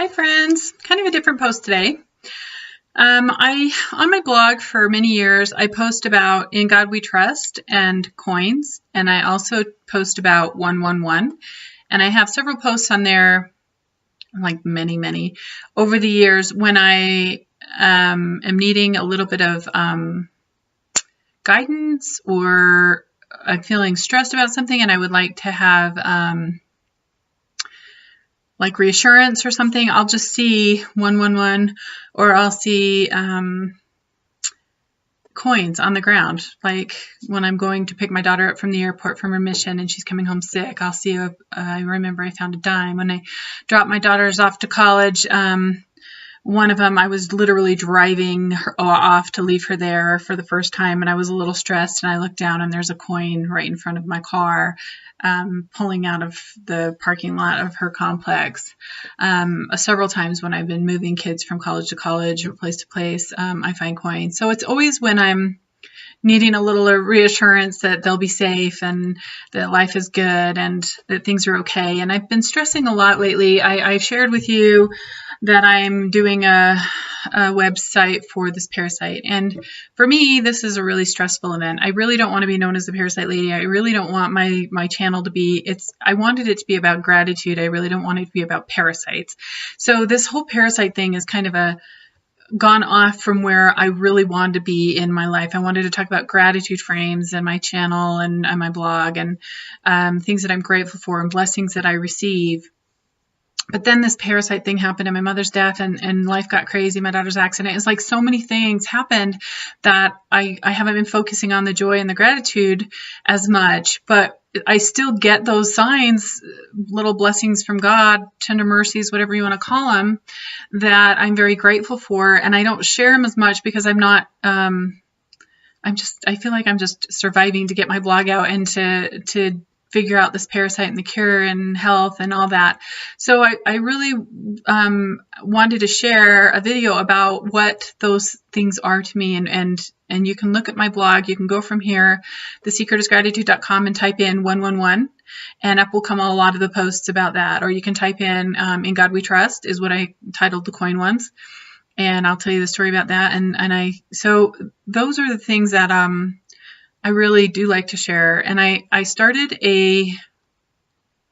Hi friends, kind of a different post today. On my blog for many years, I post about In God We Trust and coins, and I also post about 111. And I have several posts on there, like many, over the years when I am needing a little bit of guidance, or I'm feeling stressed about something and I would like to have like reassurance or something. I'll just see 111, or I'll see coins on the ground. Like when I'm going to pick my daughter up from the airport from her mission and she's coming home sick, I'll see I remember I found a dime. When I dropped my daughters off to college, one of them, I was literally driving her off to leave her there for the first time, and I was a little stressed, and I looked down and there's a coin right in front of my car, pulling out of the parking lot of her complex. Several times when I've been moving kids from college to college or place to place, I find coins. So it's always when I'm needing a little reassurance that they'll be safe and that life is good and that things are okay. And I've been stressing a lot lately. I shared with you that I'm doing a website for this Parasite. And for me, this is a really stressful event. I really don't want to be known as the Parasite Lady. I really don't want my channel to be, I wanted it to be about gratitude. I really don't want it to be about parasites. So this whole Parasite thing is kind of gone off from where I really wanted to be in my life. I wanted to talk about gratitude frames and my channel and my blog and things that I'm grateful for and blessings that I receive. But then this Parasite thing happened, and my mother's death, and life got crazy, my daughter's accident. It's like so many things happened that I haven't been focusing on the joy and the gratitude as much, but I still get those signs, little blessings from God, tender mercies, whatever you want to call them, that I'm very grateful for. And I don't share them as much because I'm not, I feel like I'm just surviving to get my blog out and to figure out this parasite and the cure and health and all that. So I really wanted to share a video about what those things are to me. And you can look at my blog. You can go from here, thesecretisgratitude.com, and type in 111, and up will come a lot of the posts about that. Or you can type in God We Trust is what I titled the coin ones. And I'll tell you the story about that. So those are the things that I really do like to share. And I started a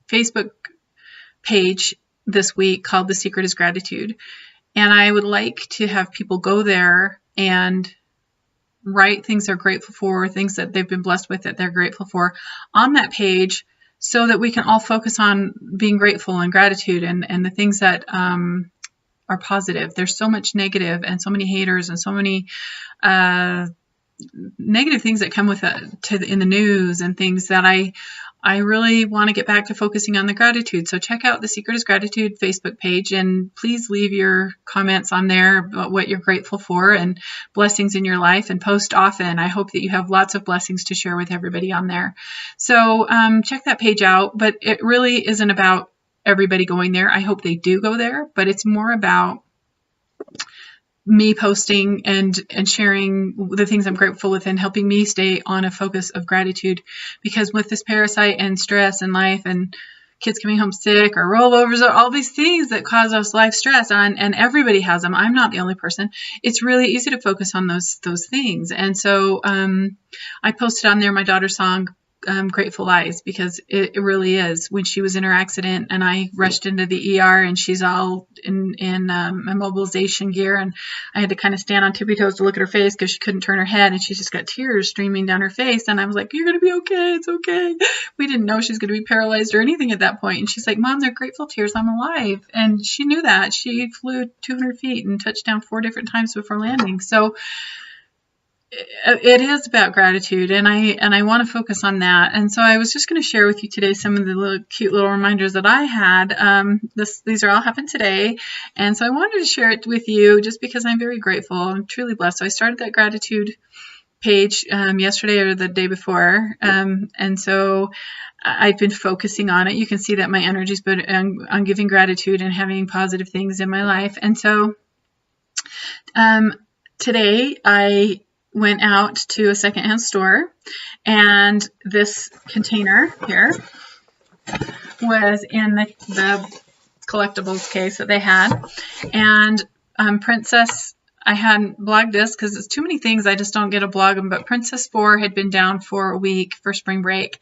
Facebook page this week called The Secret is Gratitude. And I would like to have people go there and write things they're grateful for, things that they've been blessed with that they're grateful for on that page, so that we can all focus on being grateful and gratitude and the things that are positive. There's so much negative and so many haters and so many negative things that come with it in the news and things that I really want to get back to focusing on the gratitude. So check out the Secret is Gratitude Facebook page, and please leave your comments on there about what you're grateful for and blessings in your life, and post often. I hope that you have lots of blessings to share with everybody on there. So check that page out, but it really isn't about everybody going there. I hope they do go there, but it's more about me posting and sharing the things I'm grateful with and helping me stay on a focus of gratitude. Because with this parasite and stress and life and kids coming home sick or rollovers or all these things that cause us life stress, and everybody has them, I'm not the only person, it's really easy to focus on those things. And so I posted on there my daughter's song, Grateful Eyes, because it really is. When she was in her accident and I rushed into the ER and she's all in immobilization gear, and I had to kind of stand on tippy toes to look at her face because she couldn't turn her head, and she's just got tears streaming down her face. And I was like, "You're going to be okay. It's okay." We didn't know she's going to be paralyzed or anything at that point. And she's like, "Mom, they're grateful tears. I'm alive." And she knew that. She flew 200 feet and touched down 4 different times before landing. So it is about gratitude, and I want to focus on that. And so I was just going to share with you today some of the cute little reminders that I had. These are all happened today, and so I wanted to share it with you just because I'm very grateful. I'm truly blessed. So I started that gratitude page yesterday or the day before, and so I've been focusing on it. You can see that my energy's been on giving gratitude and having positive things in my life. And so today I went out to a secondhand store, and this container here was in the collectibles case that they had. And Princess, I hadn't blogged this because it's too many things. I just don't get to blog them. But Princess 4 had been down for a week for spring break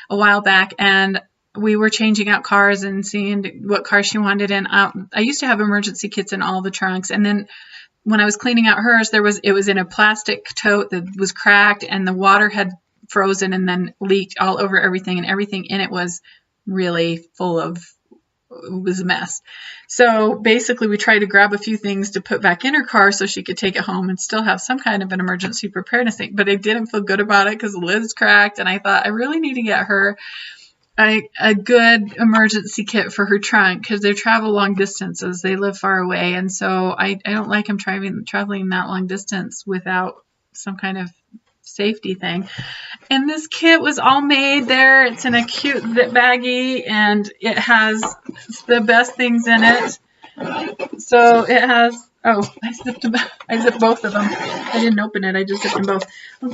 a while back. And we were changing out cars and seeing what car she wanted. And I used to have emergency kits in all the trunks. And then when I was cleaning out hers, it was in a plastic tote that was cracked, and the water had frozen and then leaked all over everything, and everything in it was really full of, it was a mess. So basically we tried to grab a few things to put back in her car so she could take it home and still have some kind of an emergency preparedness thing. But I didn't feel good about it because the lid's cracked, and I thought I really need to get her a good emergency kit for her trunk because they travel long distances. They live far away, and so I don't like them traveling that long distance without some kind of safety thing. And this kit was all made there. It's in a cute zip baggie, and it has the best things in it. So it has, oh, I zipped both of them. I didn't open it. I just zipped them both.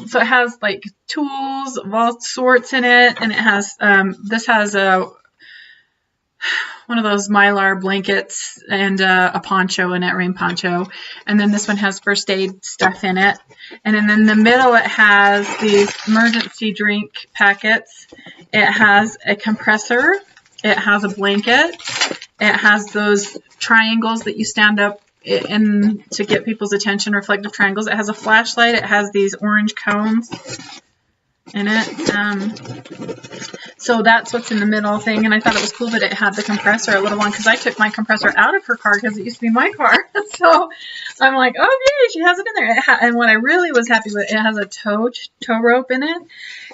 So it has like tools of all sorts in it, and it has this has one of those Mylar blankets and a poncho in it, rain poncho. And then this one has first aid stuff in it. And then in the middle it has these emergency drink packets. It has a compressor. It has a blanket. It has those triangles that you stand up in to get people's attention, reflective triangles. It has a flashlight. It has these orange cones in it. So that's what's in the middle thing. And I thought it was cool that it had the compressor, a little one, because I took my compressor out of her car because it used to be my car. So I'm like, oh, yay, she has it in there. And what I really was happy with, it has a tow rope in it.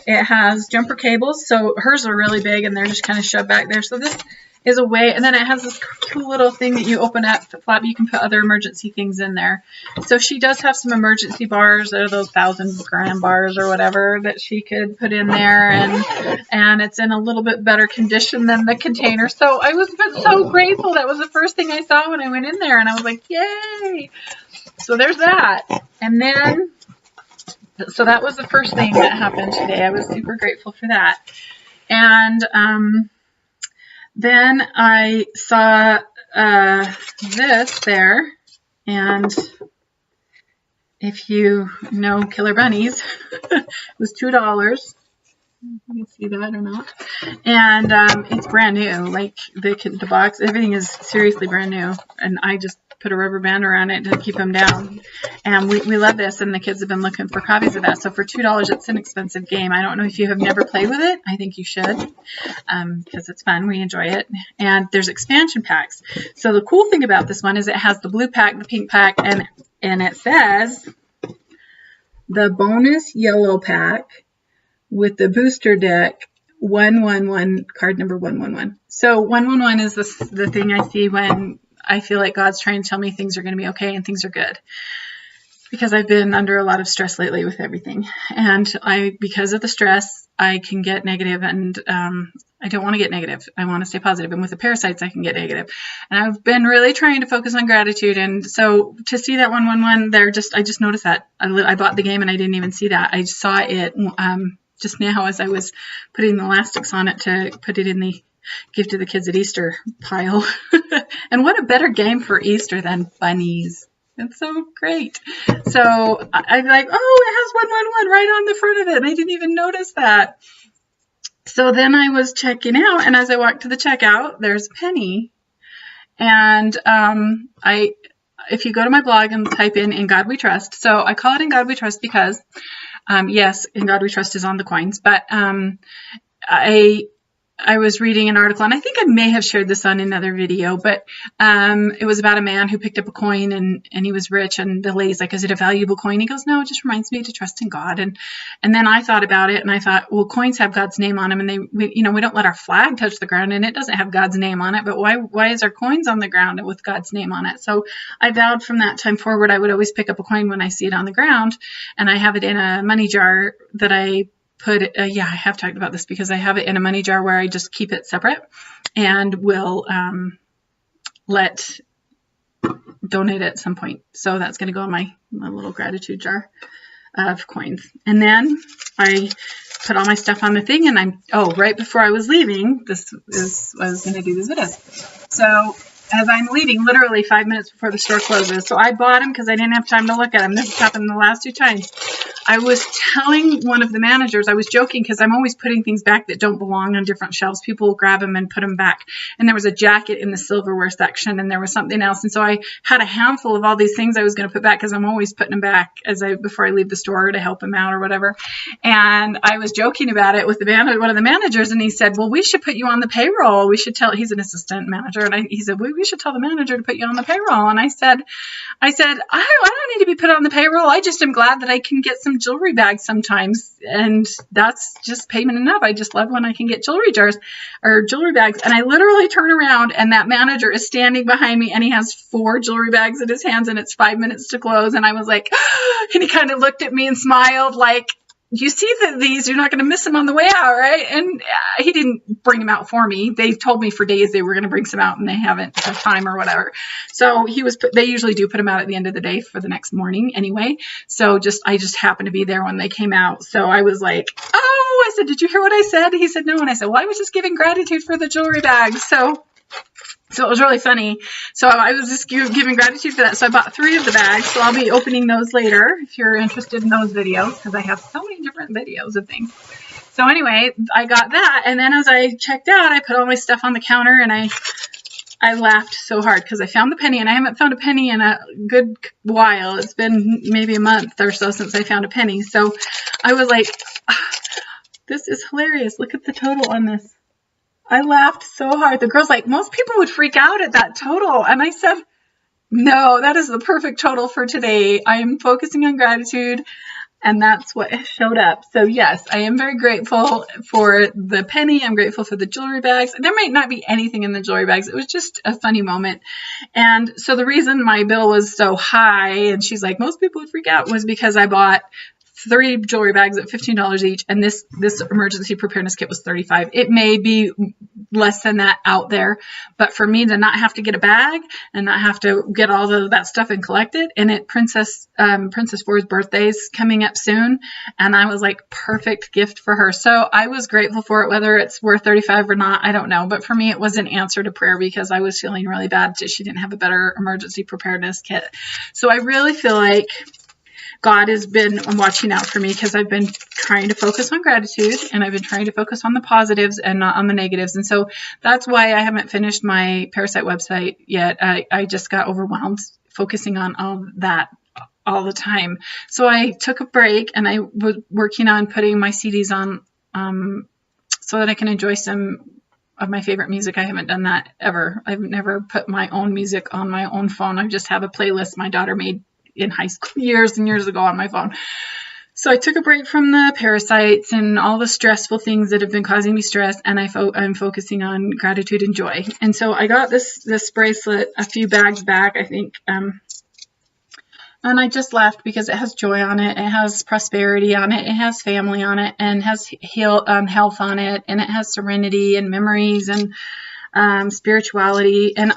It has jumper cables. So hers are really big, and they're just kind of shoved back there. So this is a way, and then it has this cool little thing that you open up the flap. You can put other emergency things in there. So she does have some emergency bars. They're those 1,000-gram bars or whatever that she could put in there, and it's in a little bit better condition than the container. So I was so grateful. That was the first thing I saw when I went in there, and I was like, yay! So there's that. And then, so that was the first thing that happened today. I was super grateful for that. And then I saw this there, and if you know Killer Bunnies, it was $2. You can see that or not. And it's brand new. Like the box, everything is seriously brand new. And I just put a rubber band around it to keep them down. And we love this, and the kids have been looking for copies of that. So for $2, it's an expensive game. I don't know if you have never played with it. I think you should, because it's fun. We enjoy it. And there's expansion packs. So the cool thing about this one is it has the blue pack, the pink pack, and it says the bonus yellow pack with the booster deck 111, card number 111. So 111 is the thing I see when I feel like God's trying to tell me things are going to be okay and things are good. Because I've been under a lot of stress lately with everything. And because of the stress, I can get negative, and I don't want to get negative. I want to stay positive. And with the parasites, I can get negative. And I've been really trying to focus on gratitude. And so to see that 111 there, I just noticed that. I bought the game and I didn't even see that. I saw it just now as I was putting the elastics on it to put it in the give to the kids at Easter pile. And what a better game for Easter than bunnies. It's so great. So I'm like, oh, it has 111 right on the front of it. And I didn't even notice that. So then I was checking out, and as I walked to the checkout, there's Penny. And if you go to my blog and type in God We Trust. So I call it In God We Trust because, yes, In God We Trust is on the coins. But I was reading an article, and I think I may have shared this on another video, but it was about a man who picked up a coin and he was rich, and the lady's like, is it a valuable coin? He goes, no, it just reminds me to trust in God. And then I thought about it, and I thought, well, coins have God's name on them, and we don't let our flag touch the ground, and it doesn't have God's name on it, but why is our coins on the ground with God's name on it? So I vowed from that time forward, I would always pick up a coin when I see it on the ground, and I have it in a money jar that I I have talked about this because I have it in a money jar where I just keep it separate and will donate it at some point. So that's going to go in my little gratitude jar of coins. And then I put all my stuff on the thing, and right before I was leaving, I was going to do these videos. So as I'm leaving, literally 5 minutes before the store closes. So I bought them because I didn't have time to look at them. This has happened the last 2 times. I was telling one of the managers, I was joking because I'm always putting things back that don't belong on different shelves. People will grab them and put them back. And there was a jacket in the silverware section, and there was something else. And so I had a handful of all these things I was going to put back because I'm always putting them back before I leave the store to help them out or whatever. And I was joking about it with one of the managers, and he said, well, we should put you on the payroll. We should tell, he's an assistant manager. And he said, we should tell the manager to put you on the payroll. And I said, I don't need to be put on the payroll. I just am glad that I can get some jewelry bags sometimes. And that's just payment enough. I just love when I can get jewelry jars or jewelry bags. And I literally turn around and that manager is standing behind me and he has 4 jewelry bags in his hands and it's 5 minutes to close. And I was like, and he kind of looked at me and smiled like, you see that these, you're not going to miss them on the way out, right? And he didn't bring them out for me. They told me for days they were going to bring some out and they haven't had time or whatever. So they usually do put them out at the end of the day for the next morning anyway. So I just happened to be there when they came out. So I was like, oh, I said, did you hear what I said? He said, no. And I said, well, I was just giving gratitude for the jewelry bags. So it was really funny. So I was just giving gratitude for that. So I bought 3 of the bags. So I'll be opening those later if you're interested in those videos because I have so many different videos of things. So anyway, I got that. And then as I checked out, I put all my stuff on the counter and I laughed so hard because I found the penny and I haven't found a penny in a good while. It's been maybe a month or so since I found a penny. So I was like, this is hilarious. Look at the total on this. I laughed so hard. The girl's like, most people would freak out at that total. And I said, no, that is the perfect total for today. I am focusing on gratitude. And that's what showed up. So yes, I am very grateful for the penny. I'm grateful for the jewelry bags. There might not be anything in the jewelry bags. It was just a funny moment. And so the reason my bill was so high, and she's like, most people would freak out, was because I bought 3 jewelry bags at $15 each, and this emergency preparedness kit was $35. It may be less than that out there, but for me to not have to get a bag and not have to get all of that stuff and collect it, and Princess 4's birthday's coming up soon, and I was like, perfect gift for her. So I was grateful for it. Whether it's worth $35 or not, I don't know, but for me it was an answer to prayer because I was feeling really bad that she didn't have a better emergency preparedness kit. So I really feel like God has been watching out for me because I've been trying to focus on gratitude and I've been trying to focus on the positives and not on the negatives. And so that's why I haven't finished my Parasite website yet. I just got overwhelmed focusing on all that all the time. So I took a break and I was working on putting my CDs on so that I can enjoy some of my favorite music. I haven't done that ever. I've never put my own music on my own phone. I just have a playlist my daughter made in high school years and years ago on my phone. So I took a break from the parasites and all the stressful things that have been causing me stress, and I'm focusing on gratitude and joy. And so I got this bracelet a few bags back, I think, and I just left because it has joy on it, it has prosperity on it, it has family on it, and has health on it, and it has serenity and memories and spirituality. And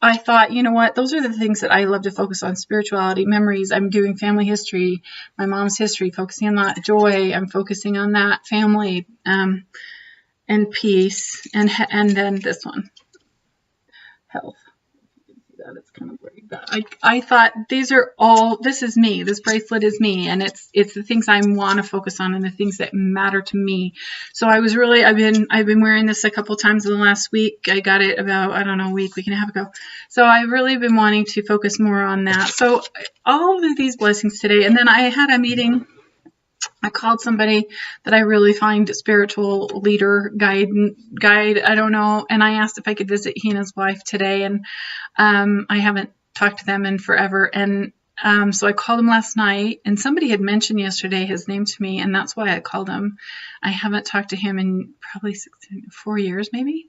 I thought, you know what, those are the things that I love to focus on: spirituality, memories. I'm doing family history, my mom's history, focusing on that. Joy, I'm focusing on that. Family, and peace, and then this one, health. That it's kind of blurry, but I thought this is me. This bracelet is me, and it's the things I want to focus on and the things that matter to me. So I've been wearing this a couple times in the last week. I got it about, I don't know, a week and a half ago. So I've really been wanting to focus more on that. So all of these blessings today, and then I had a meeting. I called somebody that I really find a spiritual leader, guide, I don't know, and I asked if I could visit he and his wife today, and I haven't talked to them in forever, and so I called him last night, and somebody had mentioned yesterday his name to me, and that's why I called him. I haven't talked to him in probably 4 years maybe.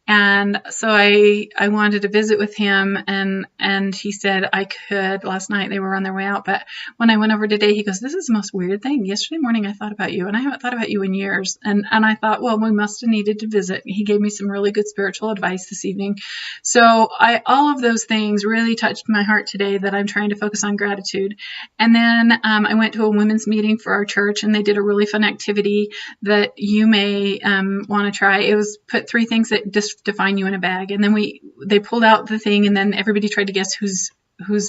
And so I wanted to visit with him, and he said I could last night. They were on their way out, but when I went over today, he goes, this is the most weird thing. Yesterday morning I thought about you, and I haven't thought about you in years. And I thought, well, we must have needed to visit. He gave me some really good spiritual advice this evening. So all of those things really touched my heart today, that I'm trying to focus on gratitude. And then I went to a women's meeting for our church, and they did a really fun activity that you may want to try. It was put 3 things that just define you in a bag. And then they pulled out the thing, and then everybody tried to guess whose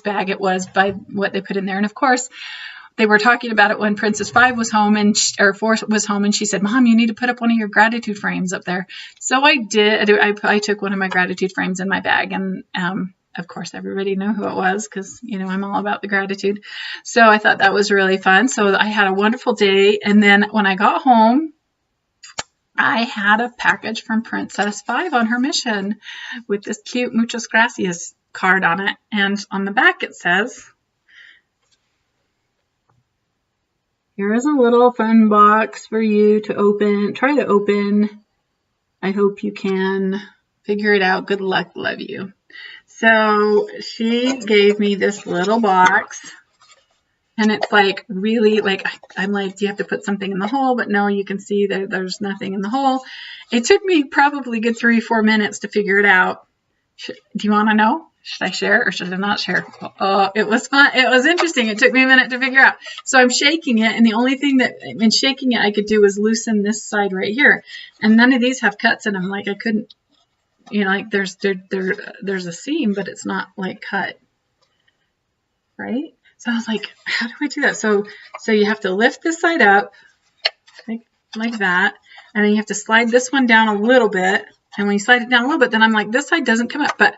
bag it was by what they put in there. And of course, they were talking about it when Princess 5 was home or 4 was home, and she said, Mom, you need to put up one of your gratitude frames up there. So I did. I took one of my gratitude frames in my bag, and of course, everybody knew who it was because, I'm all about the gratitude. So I thought that was really fun. So I had a wonderful day. And then when I got home, I had a package from Princess 5 on her mission with this cute Muchas Gracias card on it. And on the back it says, here is a little fun box for you to open. Try to open. I hope you can figure it out. Good luck. Love you. So she gave me this little box, and it's like really like, I'm like, do you have to put something in the hole? But no, you can see that there's nothing in the hole. It took me probably a good 3-4 minutes to figure it out. Do you want to know? Should I share or should I not share? Oh, it was fun. It was interesting. It took me a minute to figure out. So I'm shaking it, and the only thing that in shaking it I could do was loosen this side right here. And none of these have cuts in them. Like I couldn't, like there's a seam, but it's not like cut, right? So I was like, how do I do that? So you have to lift this side up like that, and then you have to slide this one down a little bit. And when you slide it down a little bit, then I'm like, this side doesn't come up, but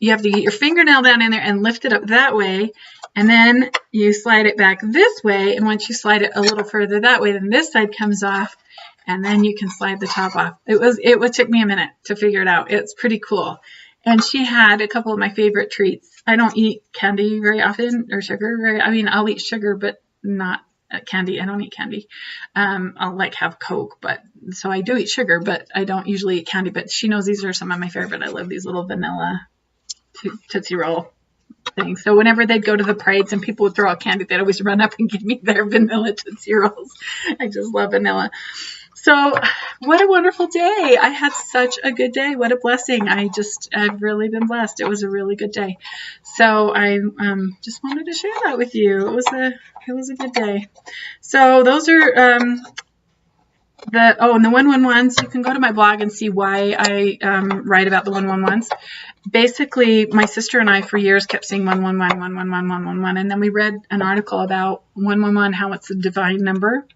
you have to get your fingernail down in there and lift it up that way, and then you slide it back this way. And once you slide it a little further that way, then this side comes off, and then you can slide the top off. It took me a minute to figure it out. It's pretty cool. And she had a couple of my favorite treats. I don't eat candy very often, or sugar. I'll eat sugar, but not candy. I don't eat candy. I'll have Coke, so I do eat sugar, but I don't usually eat candy. But she knows these are some of my favorite. I love these little vanilla Tootsie Roll things. So whenever they'd go to the parades and people would throw out candy, they'd always run up and give me their vanilla Tootsie Rolls. I just love vanilla. So what a wonderful day. I had such a good day. What a blessing. I've really been blessed. It was a really good day. So I just wanted to share that with you. It was a good day. So those are and the 111s, you can go to my blog and see why I write about the 111s. Basically, my sister and I for years kept saying 111, 111, 111, and then we read an article about 111, how it's a divine number.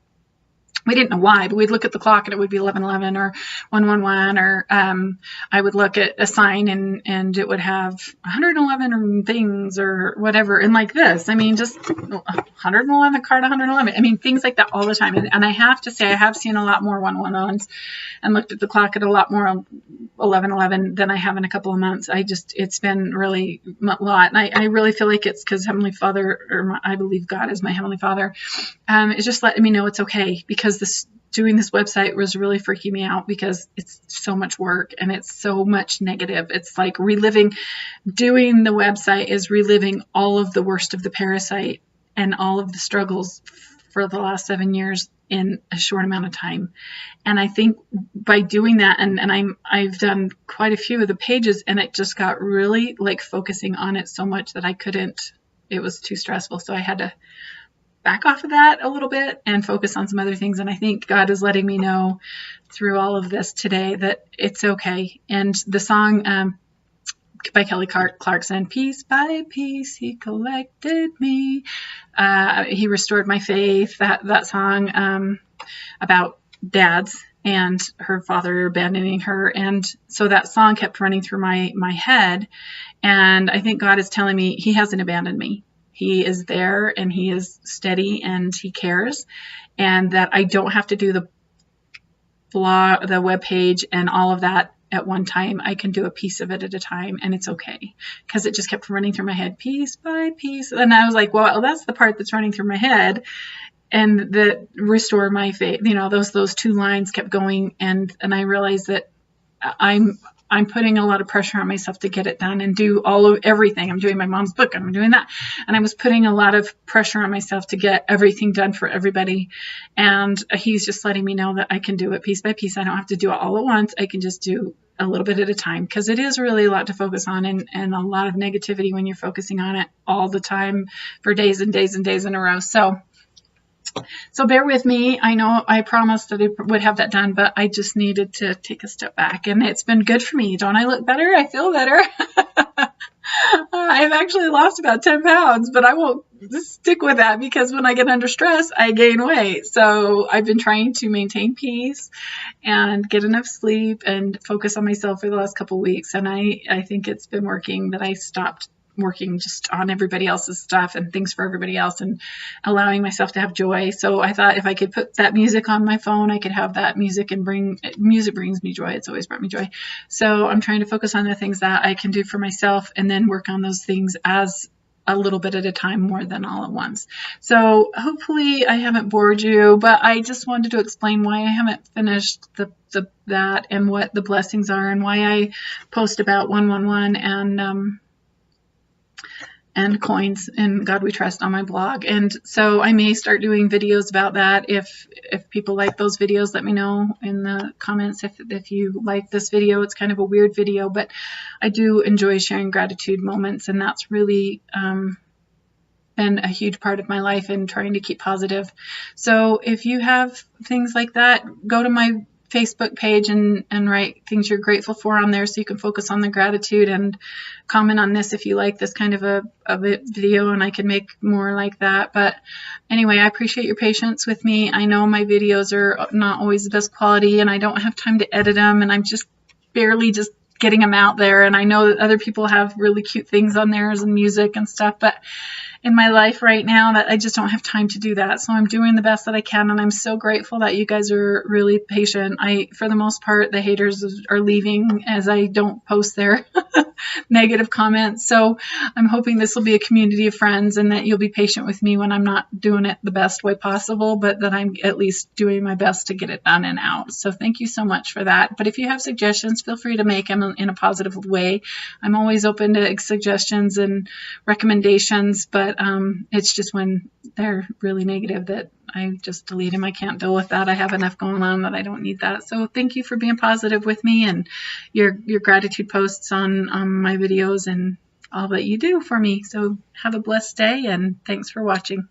We didn't know why, but we'd look at the clock and it would be 1111 or 111, or I would look at a sign and it would have 111 things or whatever. And like this, just 111 card, 111. Things like that all the time. And I have to say, I have seen a lot more 111s and looked at the clock at a lot more 1111 than I have in a couple of months. It's been really a lot. And I really feel like it's because Heavenly Father, I believe God is my Heavenly Father, is just letting me know it's okay, because doing this website was really freaking me out because it's so much work and it's so much negative. It's like doing the website is reliving all of the worst of the Parasite and all of the struggles for the last 7 years in a short amount of time. And I think by doing that, and I've done quite a few of the pages, and it just got really focusing on it so much that I couldn't, it was too stressful. So I had to back off of that a little bit and focus on some other things. And I think God is letting me know through all of this today that it's okay. And the song by Kelly Clarkson, Piece by Piece He Collected Me, He Restored My Faith, that song about dads and her father abandoning her. And so that song kept running through my head. And I think God is telling me He hasn't abandoned me. He is there, and He is steady, and He cares, and that I don't have to do the blog, the web page, and all of that at one time. I can do a piece of it at a time, and it's okay, because it just kept running through my head, piece by piece. And I was like, well, that's the part that's running through my head, and that restore my faith. Those two lines kept going, and I realized that I'm putting a lot of pressure on myself to get it done and do everything. I'm doing my mom's book. I'm doing that. And I was putting a lot of pressure on myself to get everything done for everybody. And He's just letting me know that I can do it piece by piece. I don't have to do it all at once. I can just do a little bit at a time, because it is really a lot to focus on, and a lot of negativity when you're focusing on it all the time for days and days and days in a row. So So bear with me. I know I promised that I would have that done, but I just needed to take a step back, and it's been good for me. Don't I look better? I feel better. I've actually lost about 10 pounds, but I won't stick with that because when I get under stress, I gain weight. So I've been trying to maintain peace and get enough sleep and focus on myself for the last couple of weeks. And I think it's been working, that I stopped working just on everybody else's stuff and things for everybody else and allowing myself to have joy. So I thought if I could put that music on my phone, I could have that music, and music brings me joy. It's always brought me joy. So I'm trying to focus on the things that I can do for myself and then work on those things as a little bit at a time more than all at once. So hopefully I haven't bored you, but I just wanted to explain why I haven't finished that and what the blessings are and why I post about 111 and coins and God We Trust on my blog. And so I may start doing videos about that. If people like those videos, let me know in the comments if you like this video. It's kind of a weird video, but I do enjoy sharing gratitude moments, and that's really been a huge part of my life and trying to keep positive. So if you have things like that, go to my Facebook page and write things you're grateful for on there so you can focus on the gratitude, and comment on this if you like this kind of a video, and I can make more like that. But anyway, I appreciate your patience with me. I know my videos are not always the best quality, and I don't have time to edit them, and I'm just barely just getting them out there. And I know that other people have really cute things on theirs and music and stuff, but in my life right now, that I just don't have time to do that. So I'm doing the best that I can, and I'm so grateful that you guys are really patient. For the most part, the haters are leaving as I don't post their negative comments. So I'm hoping this will be a community of friends, and that you'll be patient with me when I'm not doing it the best way possible, but that I'm at least doing my best to get it done and out. So thank you so much for that. But if you have suggestions, feel free to make them in a positive way. I'm always open to suggestions and recommendations, but it's just when they're really negative that I just delete them. I can't deal with that. I have enough going on that I don't need that. So thank you for being positive with me, and your gratitude posts on my videos and all that you do for me. So have a blessed day, and thanks for watching.